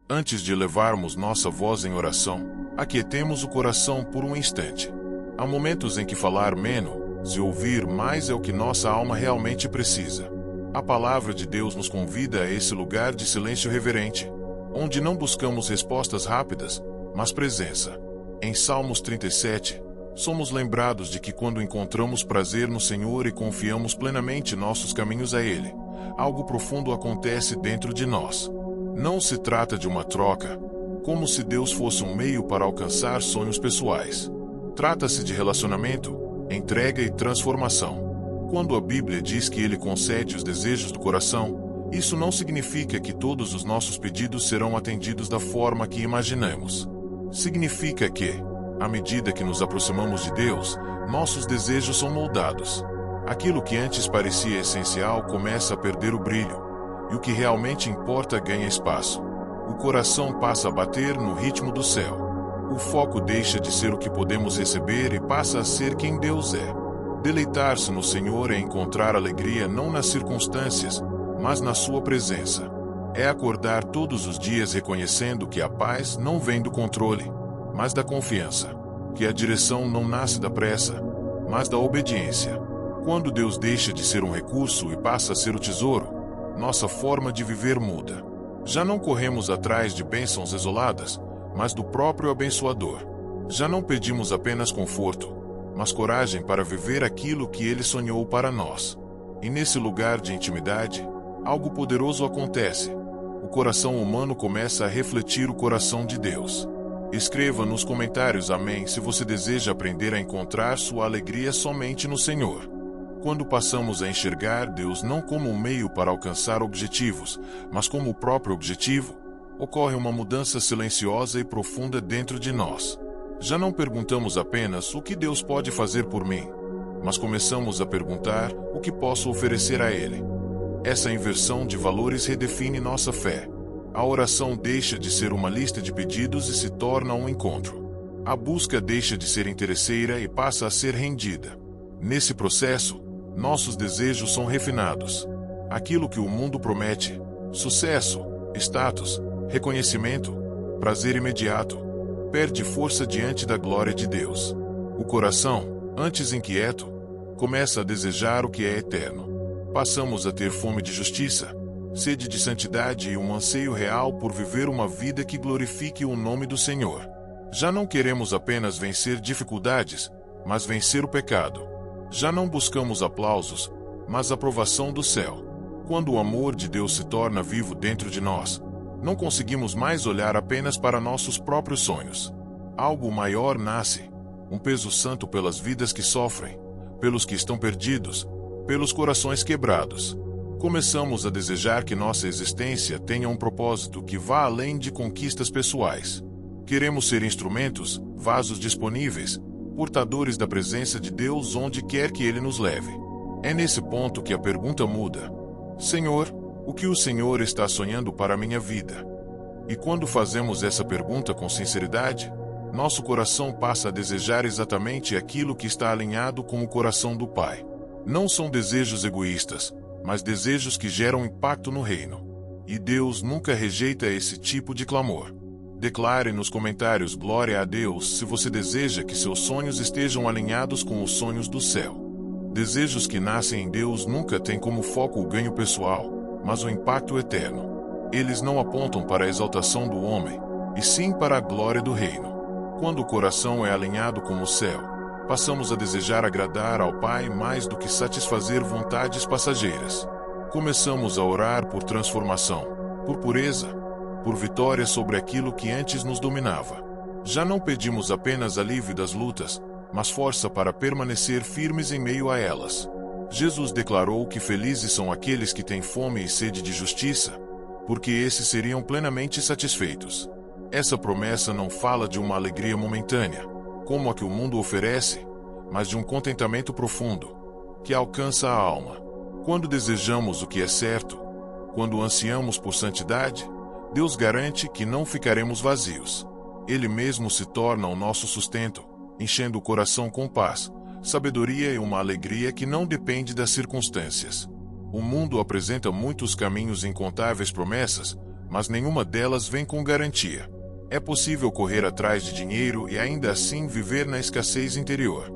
Antes de elevarmos nossa voz em oração, aquietemos o coração por um instante. Há momentos em que falar menos e ouvir mais é o que nossa alma realmente precisa. A palavra de Deus nos convida a esse lugar de silêncio reverente, onde não buscamos respostas rápidas, mas presença. Em Salmos 37, somos lembrados de que quando encontramos prazer no Senhor e confiamos plenamente nossos caminhos a Ele, algo profundo acontece dentro de nós. Não se trata de uma troca, como se Deus fosse um meio para alcançar sonhos pessoais. Trata-se de relacionamento, entrega e transformação. Quando a Bíblia diz que Ele concede os desejos do coração, isso não significa que todos os nossos pedidos serão atendidos da forma que imaginamos. Significa que, à medida que nos aproximamos de Deus, nossos desejos são moldados. Aquilo que antes parecia essencial começa a perder o brilho, e o que realmente importa ganha espaço. O coração passa a bater no ritmo do céu. O foco deixa de ser o que podemos receber e passa a ser quem Deus é. Deleitar-se no Senhor é encontrar alegria não nas circunstâncias, mas na sua presença. É acordar todos os dias reconhecendo que a paz não vem do controle, mas da confiança. Que a direção não nasce da pressa, mas da obediência. Quando Deus deixa de ser um recurso e passa a ser o tesouro, nossa forma de viver muda. Já não corremos atrás de bênçãos isoladas, mas do próprio abençoador. Já não pedimos apenas conforto, mas coragem para viver aquilo que Ele sonhou para nós. E nesse lugar de intimidade, algo poderoso acontece. O coração humano começa a refletir o coração de Deus. Escreva nos comentários amém se você deseja aprender a encontrar sua alegria somente no Senhor. Quando passamos a enxergar Deus não como um meio para alcançar objetivos, mas como o próprio objetivo, ocorre uma mudança silenciosa e profunda dentro de nós. Já não perguntamos apenas o que Deus pode fazer por mim, mas começamos a perguntar o que posso oferecer a Ele. Essa inversão de valores redefine nossa fé. A oração deixa de ser uma lista de pedidos e se torna um encontro. A busca deixa de ser interesseira e passa a ser rendida. Nesse processo, nossos desejos são refinados. Aquilo que o mundo promete, sucesso, status, reconhecimento, prazer imediato, perde força diante da glória de Deus. O coração, antes inquieto, começa a desejar o que é eterno. Passamos a ter fome de justiça, sede de santidade e um anseio real por viver uma vida que glorifique o nome do Senhor. Já não queremos apenas vencer dificuldades, mas vencer o pecado. Já não buscamos aplausos, mas a aprovação do céu. Quando o amor de Deus se torna vivo dentro de nós, não conseguimos mais olhar apenas para nossos próprios sonhos. Algo maior nasce, um peso santo pelas vidas que sofrem, pelos que estão perdidos, pelos corações quebrados. Começamos a desejar que nossa existência tenha um propósito que vá além de conquistas pessoais. Queremos ser instrumentos, vasos disponíveis, portadores da presença de Deus onde quer que Ele nos leve. É nesse ponto que a pergunta muda. Senhor, o que o Senhor está sonhando para a minha vida? E quando fazemos essa pergunta com sinceridade, nosso coração passa a desejar exatamente aquilo que está alinhado com o coração do Pai. Não são desejos egoístas, mas desejos que geram impacto no reino. E Deus nunca rejeita esse tipo de clamor. Declare nos comentários glória a Deus se você deseja que seus sonhos estejam alinhados com os sonhos do céu. Desejos que nascem em Deus nunca têm como foco o ganho pessoal, mas o impacto eterno. Eles não apontam para a exaltação do homem, e sim para a glória do reino. Quando o coração é alinhado com o céu, passamos a desejar agradar ao Pai mais do que satisfazer vontades passageiras. Começamos a orar por transformação, por pureza, por vitória sobre aquilo que antes nos dominava. Já não pedimos apenas alívio das lutas, mas força para permanecer firmes em meio a elas. Jesus declarou que felizes são aqueles que têm fome e sede de justiça, porque esses seriam plenamente satisfeitos. Essa promessa não fala de uma alegria momentânea, como a que o mundo oferece, mas de um contentamento profundo, que alcança a alma. Quando desejamos o que é certo, quando ansiamos por santidade, Deus garante que não ficaremos vazios. Ele mesmo se torna o nosso sustento, enchendo o coração com paz, sabedoria e uma alegria que não depende das circunstâncias. O mundo apresenta muitos caminhos e incontáveis promessas, mas nenhuma delas vem com garantia. É possível correr atrás de dinheiro e ainda assim viver na escassez interior.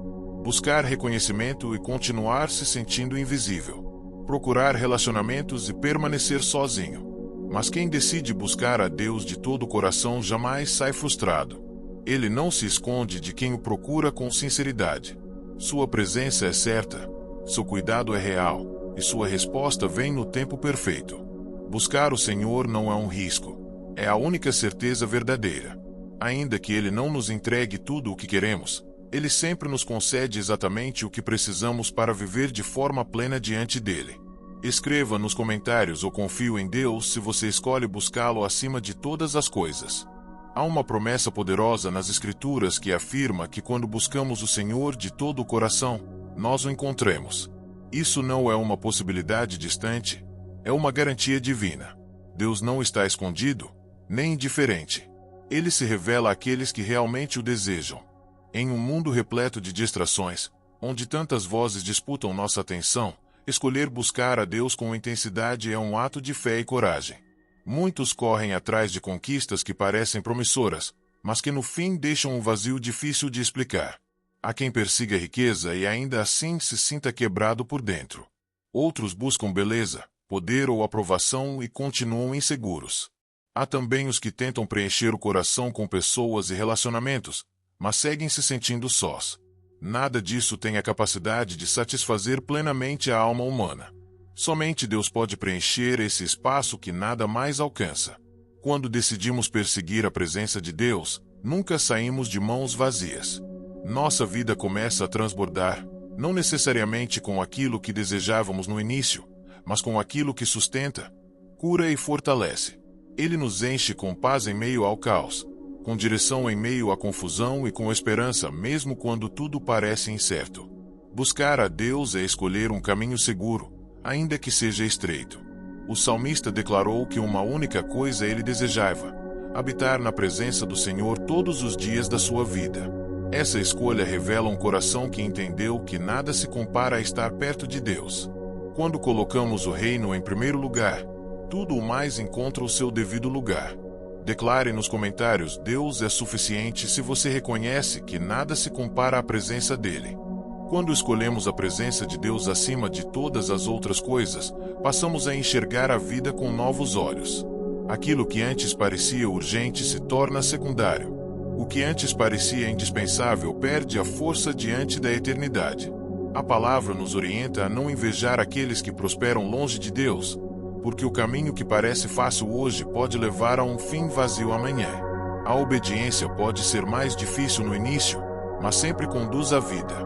Buscar reconhecimento e continuar se sentindo invisível. Procurar relacionamentos e permanecer sozinho. Mas quem decide buscar a Deus de todo o coração jamais sai frustrado. Ele não se esconde de quem o procura com sinceridade. Sua presença é certa, seu cuidado é real, e sua resposta vem no tempo perfeito. Buscar o Senhor não é um risco. É a única certeza verdadeira. Ainda que Ele não nos entregue tudo o que queremos, Ele sempre nos concede exatamente o que precisamos para viver de forma plena diante dEle. Escreva nos comentários ou confio em Deus se você escolhe buscá-lo acima de todas as coisas. Há uma promessa poderosa nas Escrituras que afirma que quando buscamos o Senhor de todo o coração, nós o encontremos. Isso não é uma possibilidade distante, é uma garantia divina. Deus não está escondido, nem indiferente. Ele se revela àqueles que realmente o desejam. Em um mundo repleto de distrações, onde tantas vozes disputam nossa atenção, escolher buscar a Deus com intensidade é um ato de fé e coragem. Muitos correm atrás de conquistas que parecem promissoras, mas que no fim deixam um vazio difícil de explicar. Há quem persiga a riqueza e ainda assim se sinta quebrado por dentro. Outros buscam beleza, poder ou aprovação e continuam inseguros. Há também os que tentam preencher o coração com pessoas e relacionamentos, mas seguem se sentindo sós. Nada disso tem a capacidade de satisfazer plenamente a alma humana. Somente Deus pode preencher esse espaço que nada mais alcança. Quando decidimos perseguir a presença de Deus, nunca saímos de mãos vazias. Nossa vida começa a transbordar, não necessariamente com aquilo que desejávamos no início, mas com aquilo que sustenta, cura e fortalece. Ele nos enche com paz em meio ao caos, com direção em meio à confusão e com esperança mesmo quando tudo parece incerto. Buscar a Deus é escolher um caminho seguro, ainda que seja estreito. O salmista declarou que uma única coisa ele desejava: habitar na presença do Senhor todos os dias da sua vida. Essa escolha revela um coração que entendeu que nada se compara a estar perto de Deus. Quando colocamos o reino em primeiro lugar, tudo o mais encontra o seu devido lugar. Declare nos comentários: Deus é suficiente se você reconhece que nada se compara à presença dele. Quando escolhemos a presença de Deus acima de todas as outras coisas, passamos a enxergar a vida com novos olhos. Aquilo que antes parecia urgente se torna secundário. O que antes parecia indispensável perde a força diante da eternidade. A palavra nos orienta a não invejar aqueles que prosperam longe de Deus, porque o caminho que parece fácil hoje pode levar a um fim vazio amanhã. A obediência pode ser mais difícil no início, mas sempre conduz à vida.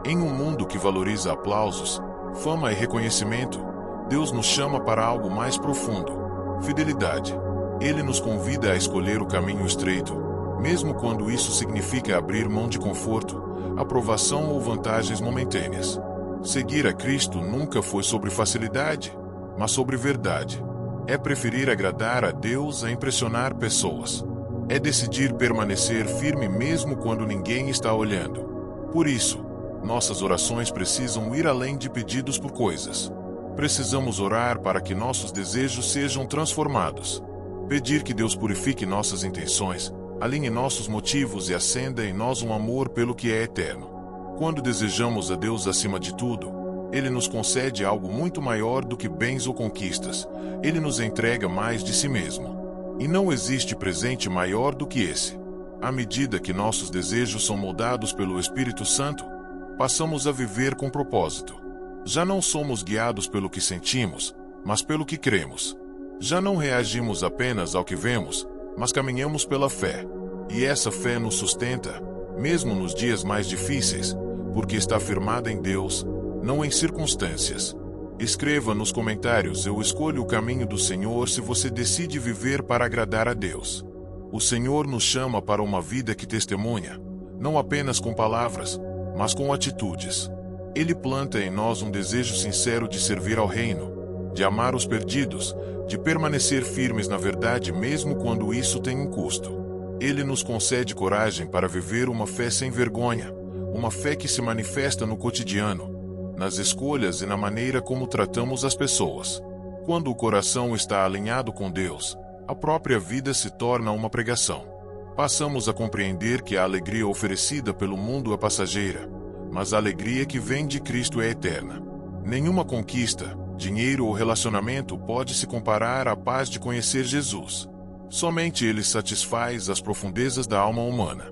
Em um mundo que valoriza aplausos, fama e reconhecimento, Deus nos chama para algo mais profundo: fidelidade. Ele nos convida a escolher o caminho estreito, mesmo quando isso significa abrir mão de conforto, aprovação ou vantagens momentâneas. Seguir a Cristo nunca foi sobre facilidade, mas sobre verdade. É preferir agradar a Deus a impressionar pessoas. É decidir permanecer firme mesmo quando ninguém está olhando. Por isso, nossas orações precisam ir além de pedidos por coisas. Precisamos orar para que nossos desejos sejam transformados. Pedir que Deus purifique nossas intenções, alinhe nossos motivos e acenda em nós um amor pelo que é eterno. Quando desejamos a Deus acima de tudo, Ele nos concede algo muito maior do que bens ou conquistas. Ele nos entrega mais de si mesmo. E não existe presente maior do que esse. À medida que nossos desejos são moldados pelo Espírito Santo, passamos a viver com propósito. Já não somos guiados pelo que sentimos, mas pelo que cremos. Já não reagimos apenas ao que vemos, mas caminhamos pela fé. E essa fé nos sustenta, mesmo nos dias mais difíceis, porque está firmada em Deus, não em circunstâncias. Escreva nos comentários: eu escolho o caminho do Senhor se você decide viver para agradar a Deus. O Senhor nos chama para uma vida que testemunha, não apenas com palavras, mas com atitudes. Ele planta em nós um desejo sincero de servir ao reino, de amar os perdidos, de permanecer firmes na verdade mesmo quando isso tem um custo. Ele nos concede coragem para viver uma fé sem vergonha, uma fé que se manifesta no cotidiano, nas escolhas e na maneira como tratamos as pessoas. Quando o coração está alinhado com Deus, a própria vida se torna uma pregação. Passamos a compreender que a alegria oferecida pelo mundo é passageira, mas a alegria que vem de Cristo é eterna. Nenhuma conquista, dinheiro ou relacionamento pode se comparar à paz de conhecer Jesus. Somente Ele satisfaz as profundezas da alma humana.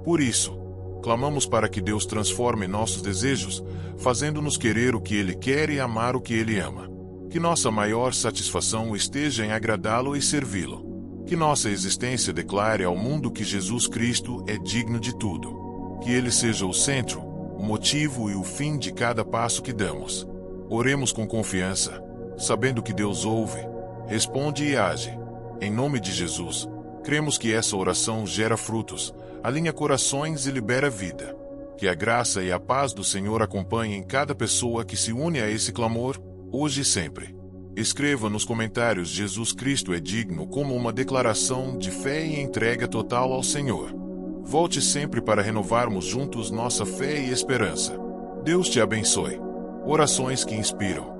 Por isso, clamamos para que Deus transforme nossos desejos, fazendo-nos querer o que Ele quer e amar o que Ele ama. Que nossa maior satisfação esteja em agradá-lo e servi-lo. Que nossa existência declare ao mundo que Jesus Cristo é digno de tudo. Que Ele seja o centro, o motivo e o fim de cada passo que damos. Oremos com confiança, sabendo que Deus ouve, responde e age. Em nome de Jesus, cremos que essa oração gera frutos, alinha corações e libera vida. Que a graça e a paz do Senhor acompanhem cada pessoa que se une a esse clamor, hoje e sempre. Escreva nos comentários: Jesus Cristo é digno, como uma declaração de fé e entrega total ao Senhor. Volte sempre para renovarmos juntos nossa fé e esperança. Deus te abençoe. Orações que inspiram.